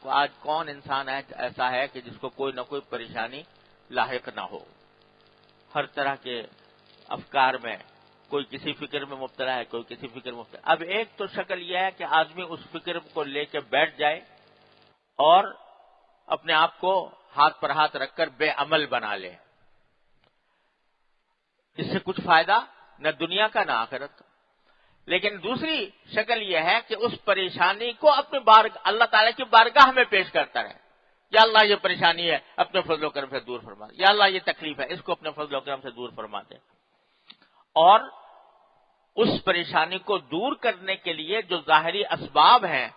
آج کون انسان ایسا ہے کہ جس کو کوئی نہ کوئی پریشانی لاحق نہ ہو؟ ہر طرح کے افکار میں کوئی کسی فکر میں مبتلا ہے، کوئی کسی فکر میں مبتلا۔ اب ایک تو شکل یہ ہے کہ آدمی اس فکر کو لے کے بیٹھ جائے اور اپنے آپ کو ہاتھ پر ہاتھ رکھ کر بے عمل بنا لے۔ اس سے کچھ فائدہ نہ دنیا کا نہ آخرت کا۔ لیکن دوسری شکل یہ ہے کہ اس پریشانی کو اپنے اللہ تعالیٰ کی بارگاہ میں پیش کرتا رہے، یا اللہ یہ پریشانی ہے اپنے فضل و کرم سے دور فرما دے، یا اللہ یہ تکلیف ہے اس کو اپنے فضل و کرم سے دور فرما دے، اور اس پریشانی کو دور کرنے کے لیے جو ظاہری اسباب ہیں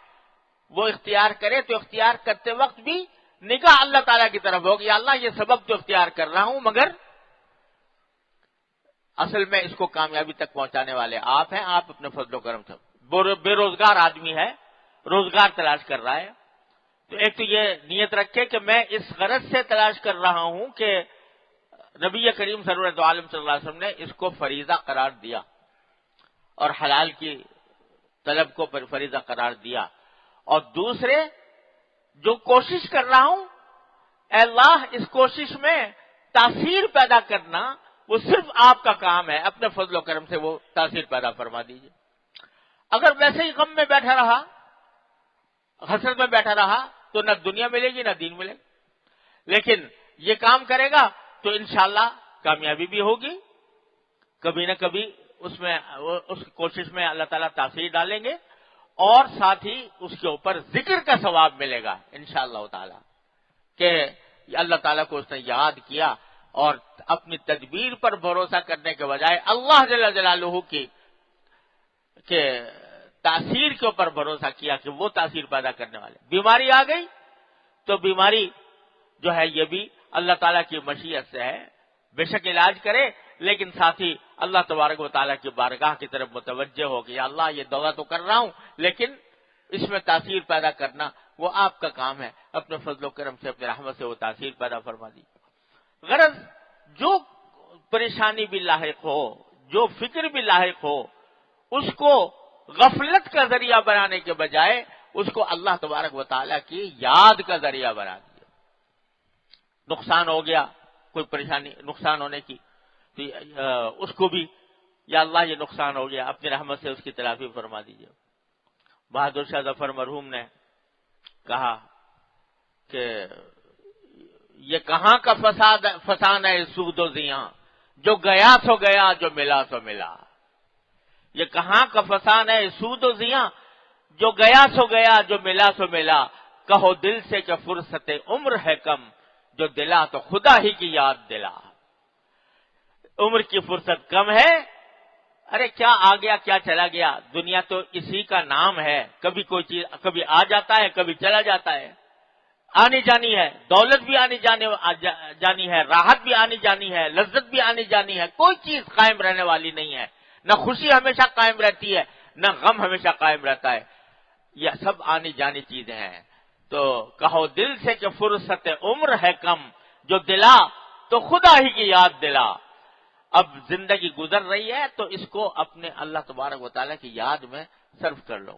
وہ اختیار کرے، تو اختیار کرتے وقت بھی نگاہ اللہ تعالیٰ کی طرف ہوگی، یا اللہ یہ سبب تو اختیار کر رہا ہوں مگر اصل میں اس کو کامیابی تک پہنچانے والے آپ ہیں، آپ اپنے فضل و کرم سے۔ بے روزگار آدمی ہے، روزگار تلاش کر رہا ہے، تو ایک تو یہ نیت رکھے کہ میں اس غرض سے تلاش کر رہا ہوں کہ نبی کریم سرورت عالم صلی اللہ علیہ وسلم نے اس کو فریضہ قرار دیا اور حلال کی طلب کو فریضہ قرار دیا، اور دوسرے جو کوشش کر رہا ہوں اے اللہ اس کوشش میں تاثیر پیدا کرنا وہ صرف آپ کا کام ہے، اپنے فضل و کرم سے وہ تاثیر پیدا فرما دیجیے۔ اگر ویسے ہی غم میں بیٹھا رہا، حسرت میں بیٹھا رہا تو نہ دنیا ملے گی نہ دین ملے گی، لیکن یہ کام کرے گا تو انشاءاللہ کامیابی بھی ہوگی، کبھی نہ کبھی اس کوشش میں اللہ تعالیٰ تاثیر ڈالیں گے، اور ساتھ ہی اس کے اوپر ذکر کا ثواب ملے گا انشاءاللہ تعالیٰ کہ اللہ تعالیٰ کو اس نے یاد کیا اور اپنی تدبیر پر بھروسہ کرنے کے بجائے اللہ جل جلالہ کی کہ تاثیر کے اوپر بھروسہ کیا کہ وہ تاثیر پیدا کرنے والے۔ بیماری آ گئی تو بیماری جو ہے یہ بھی اللہ تعالیٰ کی مشیت سے ہے، بے شک علاج کرے، لیکن ساتھ ہی اللہ تبارک و تعالیٰ کی بارگاہ کی طرف متوجہ ہو کہ یا اللہ یہ دوا تو کر رہا ہوں لیکن اس میں تاثیر پیدا کرنا وہ آپ کا کام ہے، اپنے فضل و کرم سے اپنے رحمت سے وہ تاثیر پیدا فرما دی۔ غرض جو پریشانی بھی لاحق ہو، جو فکر بھی لاحق ہو، اس کو غفلت کا ذریعہ بنانے کے بجائے اس کو اللہ تبارک و تعالیٰ کی یاد کا ذریعہ بنا دیا۔ نقصان ہو گیا، کوئی پریشانی نقصان ہونے کی، تو اس کو بھی یا اللہ یہ نقصان ہو گیا اپنی رحمت سے اس کی تلافی فرما دیجیے۔ بہادر شاہ ظفر مرحوم نے کہا کہ یہ کہاں کا فسان ہے سود و زیاں، جو گیا سو گیا جو ملا سو ملا۔ یہ کہاں کا فسان ہے سود و زیاں، جو گیا سو گیا جو ملا سو ملا۔ کہو دل سے کہ فرصت عمر ہے کم، جو دلا تو خدا ہی کی یاد دلا۔ عمر کی فرصت کم ہے، ارے کیا آ گیا کیا چلا گیا، دنیا تو اسی کا نام ہے، کبھی کوئی چیز کبھی آ جاتا ہے کبھی چلا جاتا ہے، آنی جانی ہے، دولت بھی آنی جانی ہے، راحت بھی آنی جانی ہے، لذت بھی آنی جانی ہے، کوئی چیز قائم رہنے والی نہیں ہے، نہ خوشی ہمیشہ قائم رہتی ہے نہ غم ہمیشہ قائم رہتا ہے، یہ سب آنی جانی چیزیں ہیں۔ تو کہو دل سے کہ فرصت عمر ہے کم، جو دلا تو خدا ہی کی یاد دلا۔ اب زندگی گزر رہی ہے تو اس کو اپنے اللہ تبارک و تعالیٰ کی یاد میں صرف کر لو۔